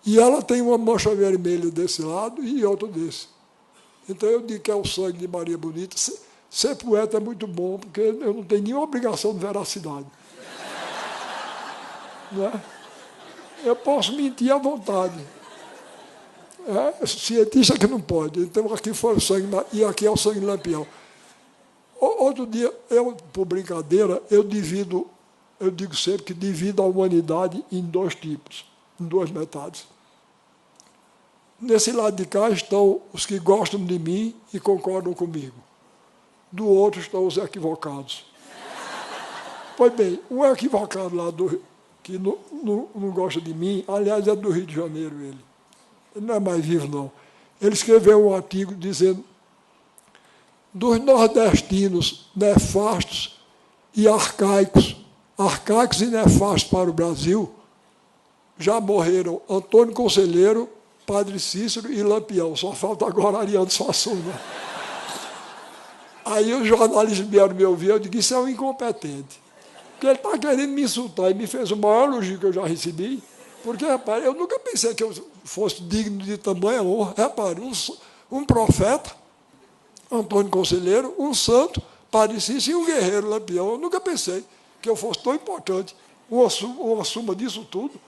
E ela tem uma mancha vermelha desse lado e outra desse. Então eu digo que é o sangue de Maria Bonita. Ser poeta é muito bom, porque eu não tenho nenhuma obrigação de veracidade. Não é? Eu posso mentir à vontade. Cientista que não pode. Então aqui foi o sangue, e aqui é o sangue de Lampião. Outro dia, por brincadeira, eu digo sempre que divido a humanidade em dois tipos, em duas metades. Nesse lado de cá estão os que gostam de mim e concordam comigo. Do outro estão os equivocados. Pois bem, um equivocado lá que não gosta de mim, aliás, é do Rio de Janeiro ele. Ele não é mais vivo, não. Ele escreveu um artigo dizendo dos nordestinos nefastos e arcaicos e nefastos para o Brasil, já morreram Antônio Conselheiro, Padre Cícero e Lampião. Só falta agora Ariano Suassuna. Aí os jornalistas vieram me ouvir, eu disse, isso é um incompetente. Porque ele está querendo me insultar e me fez o maior elogio que eu já recebi, porque, rapaz, eu nunca pensei que eu fosse digno de tamanha honra. Rapaz, um profeta, Antônio Conselheiro, um santo, Padre Cícero e um guerreiro Lampião. Eu nunca pensei que eu fosse tão importante, uma suma disso tudo.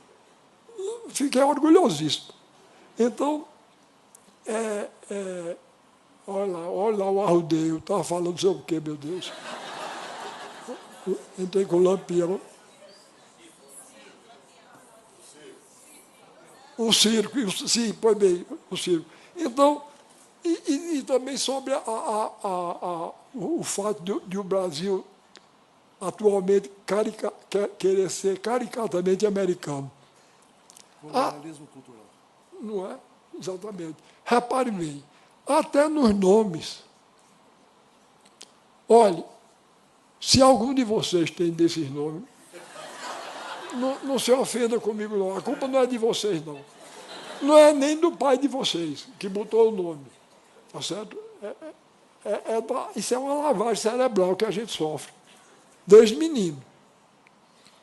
Fiquei orgulhosíssimo. Então, olha lá o arrudeio, estava falando sobre o quê, meu Deus? Entrei com o Lampião. O circo, sim, pois bem, o circo. Então, e também sobre o fato de o Brasil atualmente querer ser caricatamente americano. Colonialismo cultural. Não é? Exatamente. Repare bem, até nos nomes. Olhe, se algum de vocês tem desses nomes, não se ofenda comigo, não. A culpa não é de vocês, não. Não é nem do pai de vocês, que botou o nome. Tá certo? Isso é uma lavagem cerebral que a gente sofre, desde menino.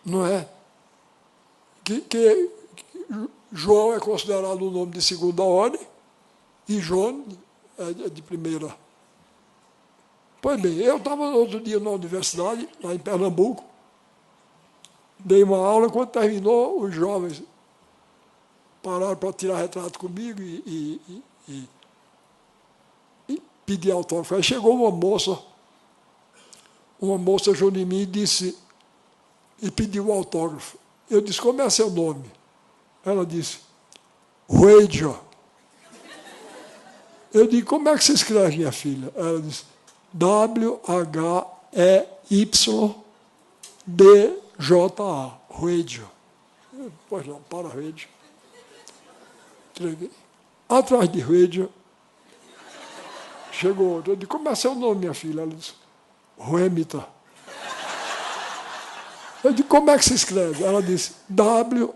Não é? Que João é considerado um nome de segunda ordem e João é de primeira. Pois bem, eu estava outro dia na universidade, lá em Pernambuco, dei uma aula, quando terminou, os jovens pararam para tirar retrato comigo e pedir autógrafo. Aí chegou uma moça junto de mim e pediu o autógrafo. Eu disse, como é seu nome? Ela disse, Ruedia. Eu disse, como é que se escreve, minha filha? Ela disse, W-H-E-Y-D-J-A. Ruedia. Pois não, para Ruedia. Entreguei. Atrás de Ruedia, chegou outro. Eu disse, como é seu nome, minha filha? Ela disse, Ruemita. Eu disse, como é que se escreve? Ela disse, W-H-E-M-Y-T-T-A.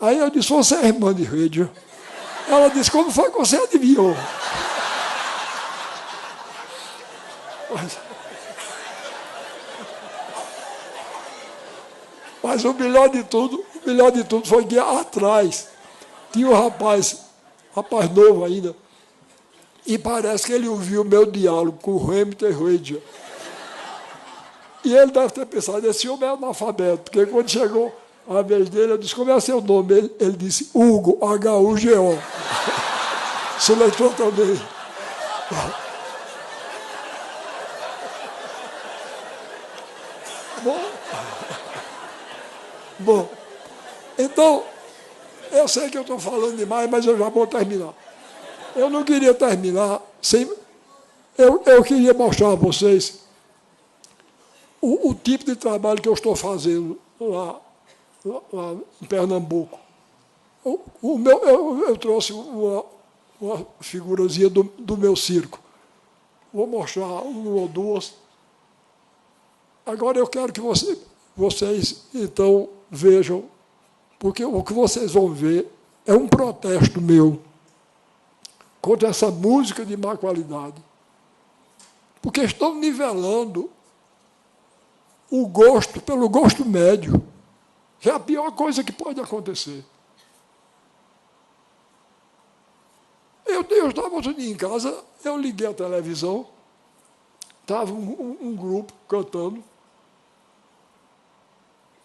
Aí eu disse, você é irmã de Ruedia? Ela disse, como foi que você adivinhou? Mas o melhor de tudo foi que atrás tinha um rapaz novo ainda, e parece que ele ouviu o meu diálogo com o Hamilton e Ruedia. E ele deve ter pensado, esse homem é analfabeto, porque quando chegou a vez dele, eu disse, como é seu nome? Ele disse, Hugo, H-U-G-O. Soletrou também. Bom, então, eu sei que eu estou falando demais, mas eu já vou terminar. Eu não queria terminar sem... Eu queria mostrar a vocês o tipo de trabalho que eu estou fazendo lá em Pernambuco. Eu trouxe uma figurazinha do meu circo. Vou mostrar uma ou duas. Agora eu quero que vocês, então, vejam, porque o que vocês vão ver é um protesto meu contra essa música de má qualidade. Porque estão nivelando o gosto pelo gosto médio, que é a pior coisa que pode acontecer. Eu estava outro dia em casa, eu liguei a televisão, estava um grupo cantando.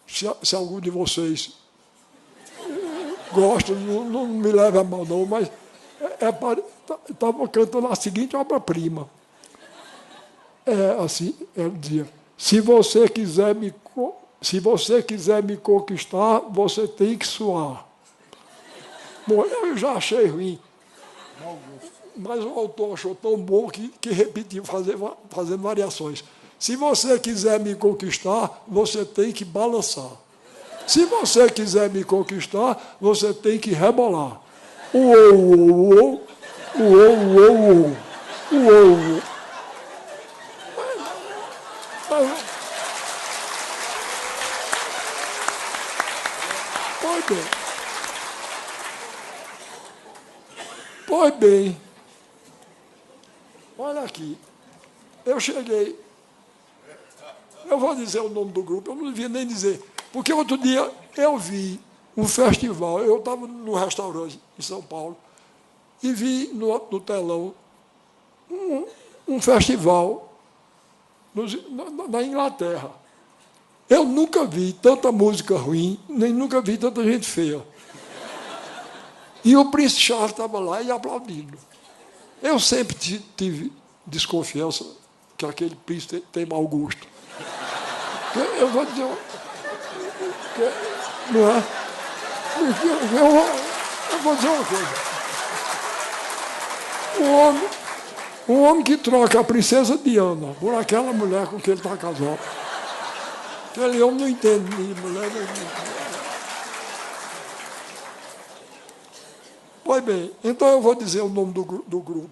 Se algum de vocês gosta, não me leve a mal não, mas estava cantando a seguinte obra-prima. Assim, ele dizia, se você quiser me conquistar, você tem que suar. Bom, eu já achei ruim, mas o autor achou tão bom que repetiu, fazendo variações. Se você quiser me conquistar, você tem que balançar. Se você quiser me conquistar, você tem que rebolar. Uou, uou, uou, uou, uou, uou. Pois bem, olha aqui, eu cheguei, eu vou dizer o nome do grupo, eu não devia nem dizer, porque outro dia eu vi um festival, eu estava num restaurante em São Paulo, e vi no telão um festival na Inglaterra. Eu nunca vi tanta música ruim, nem nunca vi tanta gente feia. E o Príncipe Charles estava lá e aplaudindo. Eu sempre tive desconfiança que aquele príncipe tem mau gosto. Eu vou dizer... Não é? Eu vou dizer uma coisa. Um homem que troca a princesa Diana por aquela mulher com quem ele está casado. Aquele homem não entende de mulher. Pois bem, então eu vou dizer o nome do grupo.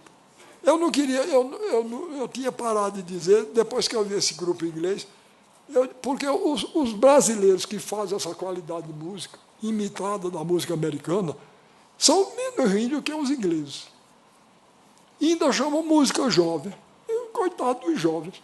Eu não queria, eu tinha parado de dizer, depois que eu vi esse grupo inglês, porque os brasileiros que fazem essa qualidade de música, imitada da música americana, são menos ruins do que os ingleses. E ainda chamam música jovem. Coitado dos jovens.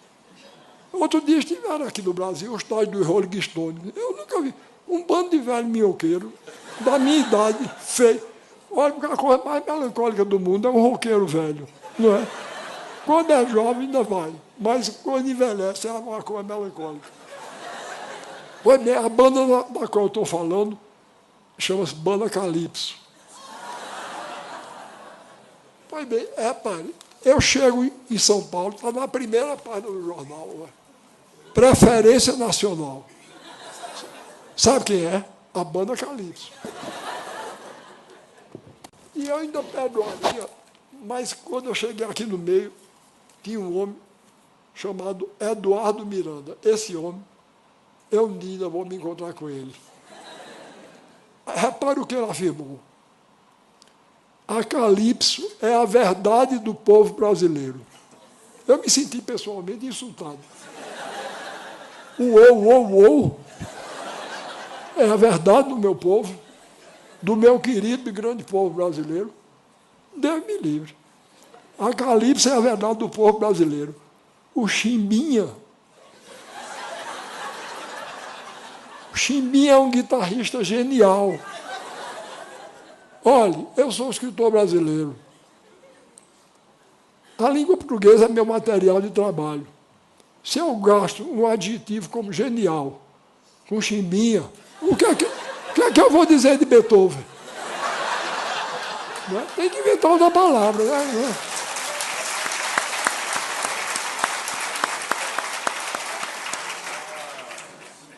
Outro dia estiveram aqui no Brasil, os tais do Rolling Stone. Eu nunca vi. Um bando de velho minhoqueiro, da minha idade, feio. Olha, a coisa mais melancólica do mundo é um roqueiro velho, não é? Quando é jovem, ainda vai. Mas quando envelhece, é uma coisa melancólica. Pois bem, a banda da qual eu estou falando chama-se Banda Calypso. Pois bem, eu chego em São Paulo, está na primeira página do jornal, né? Preferência nacional. Sabe quem é? A Banda Calypso. E eu ainda perdoaria, mas quando eu cheguei aqui no meio, tinha um homem chamado Eduardo Miranda. Esse homem, eu ainda vou me encontrar com ele. Repare o que ele afirmou. A Calypso é a verdade do povo brasileiro. Eu me senti pessoalmente insultado. Uou, é a verdade do meu povo, do meu querido e grande povo brasileiro. Deus me livre. A Calypso é a verdade do povo brasileiro. O Chimbinha é um guitarrista genial. Olhe, eu sou escritor brasileiro. A língua portuguesa é meu material de trabalho. Se eu gasto um adjetivo como genial, com Chimbinha, o que é que eu vou dizer de Beethoven? Não é? Tem que inventar outra palavra, né?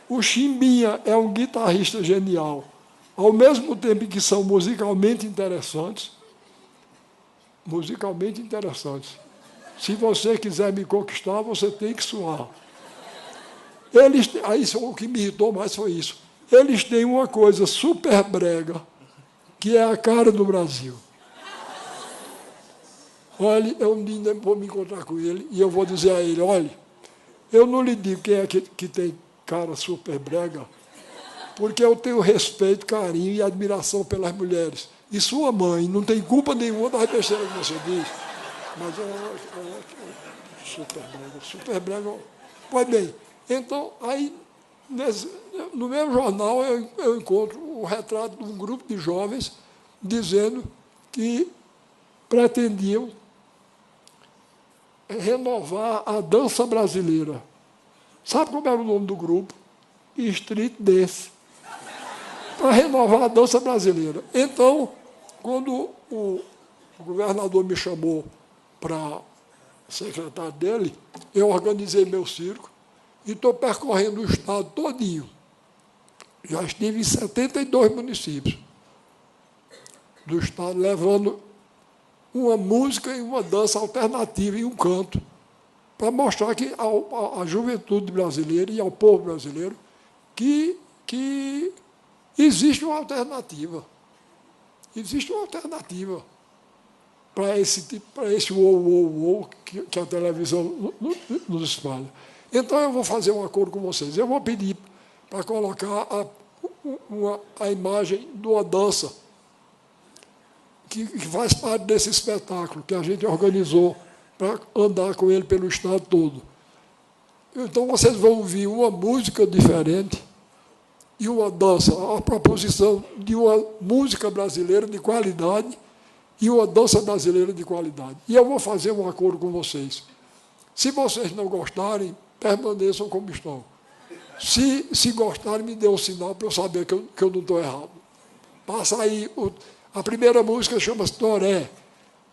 O Chimbinha é um guitarrista genial, ao mesmo tempo que são musicalmente interessantes. Se você quiser me conquistar, você tem que suar. Aí o que me irritou mais foi isso. Eles têm uma coisa super brega, que é a cara do Brasil. Olha, eu ainda vou me encontrar com ele e eu vou dizer a ele, olha, eu não lhe digo quem é que tem cara super brega, porque eu tenho respeito, carinho e admiração pelas mulheres. E sua mãe não tem culpa nenhuma das besteiras que você diz. Mas super brega. Pois bem, então, aí, no meu jornal, eu encontro o retrato de um grupo de jovens dizendo que pretendiam renovar a dança brasileira. Sabe como era o nome do grupo? Street Dance. Para renovar a dança brasileira. Então, quando o governador me chamou para secretário dele, eu organizei meu circo e estou percorrendo o estado todinho. Já estive em 72 municípios do estado, levando uma música e uma dança alternativa e um canto, para mostrar que à juventude brasileira e ao povo brasileiro que existe uma alternativa. Existe uma alternativa para esse uou que a televisão nos espalha. Então, eu vou fazer um acordo com vocês. Eu vou pedir para colocar a imagem de uma dança que faz parte desse espetáculo que a gente organizou para andar com ele pelo estado todo. Então, vocês vão ouvir uma música diferente e uma dança, a proposição de uma música brasileira de qualidade e uma dança brasileira de qualidade. E eu vou fazer um acordo com vocês. Se vocês não gostarem, permaneçam como estão. Se gostarem, me dê um sinal para eu saber que eu não estou errado. Passa aí, a primeira música chama-se Toré,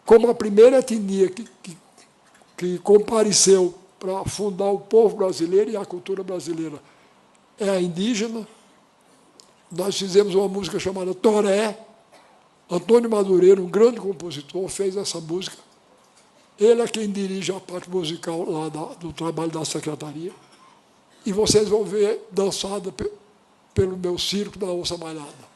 como a primeira etnia que compareceu para fundar o povo brasileiro e a cultura brasileira é a indígena. Nós fizemos uma música chamada Toré. Antônio Madureira, um grande compositor, fez essa música. Ele é quem dirige a parte musical lá do trabalho da secretaria. E vocês vão ver dançada pelo meu circo da Onça Malhada.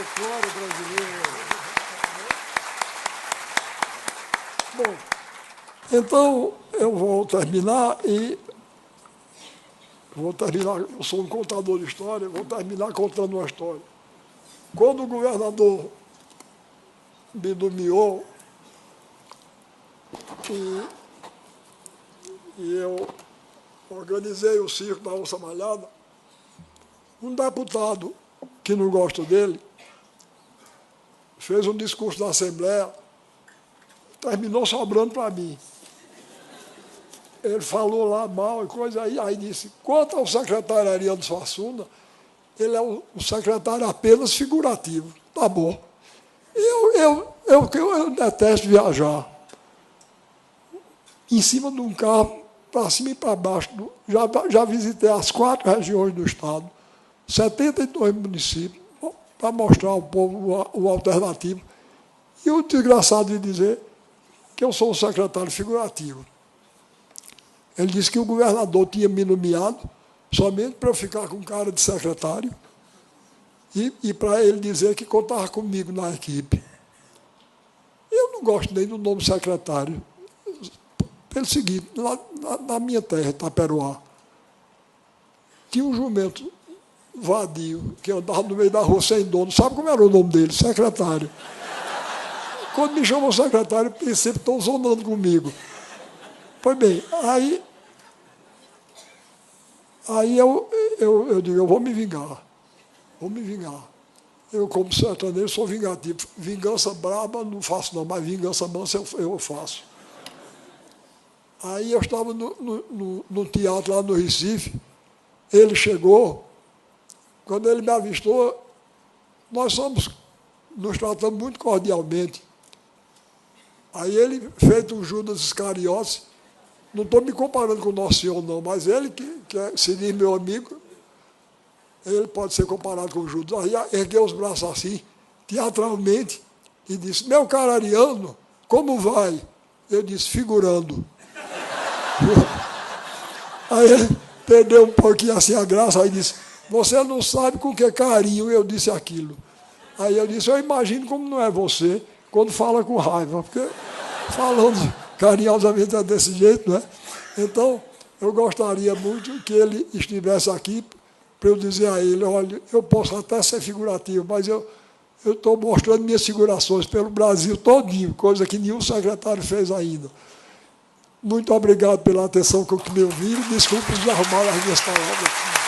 folclore brasileiro. Bom, então eu vou terminar, eu sou um contador de história, vou terminar contando uma história. Quando o governador me nomeou, e eu organizei o circo da Onça Malhada, um deputado que não gosta dele fez um discurso na Assembleia, terminou sobrando para mim. Ele falou lá mal e coisa aí disse, quanto ao secretário Ariano Suassuna, ele é um secretário apenas figurativo. Tá bom. Eu detesto viajar. Em cima de um carro, para cima e para baixo. Já visitei as 4 regiões do estado, 72 municípios, para mostrar ao povo o alternativo. E o desgraçado de dizer que eu sou um secretário figurativo. Ele disse que o governador tinha me nomeado somente para eu ficar com cara de secretário e para ele dizer que contava comigo na equipe. Eu não gosto nem do nome secretário. Pelo seguinte, lá na minha terra, Itaperoá, tinha um jumento vadio que andava no meio da rua sem dono. Sabe como era o nome dele? Secretário. Quando me chamam secretário, pensei que estão zonando comigo. Pois bem, aí eu digo, eu vou me vingar. Vou me vingar. Eu, como sertanejo, sou vingativo. Vingança braba não faço não, mas vingança mansa eu faço. Aí eu estava no teatro lá no Recife, ele chegou, quando ele me avistou, nos tratamos muito cordialmente. Aí ele, feito um Judas Iscariotes, não estou me comparando com o Nosso Senhor, não, mas ele, que se diz meu amigo, ele pode ser comparado com o Judas. Aí ergueu os braços assim, teatralmente, e disse, meu caro Ariano, como vai? Eu disse, figurando. Aí ele perdeu um pouquinho assim a graça, aí disse, você não sabe com que carinho eu disse aquilo. Aí eu disse, eu imagino como não é você, quando fala com raiva, porque falando carinhosamente é desse jeito, né? Então, eu gostaria muito que ele estivesse aqui para eu dizer a ele, olha, eu posso até ser figurativo, mas eu estou mostrando minhas figurações pelo Brasil todinho, coisa que nenhum secretário fez ainda. Muito obrigado pela atenção com que me ouviram. Desculpe desarrumar as minhas palavras.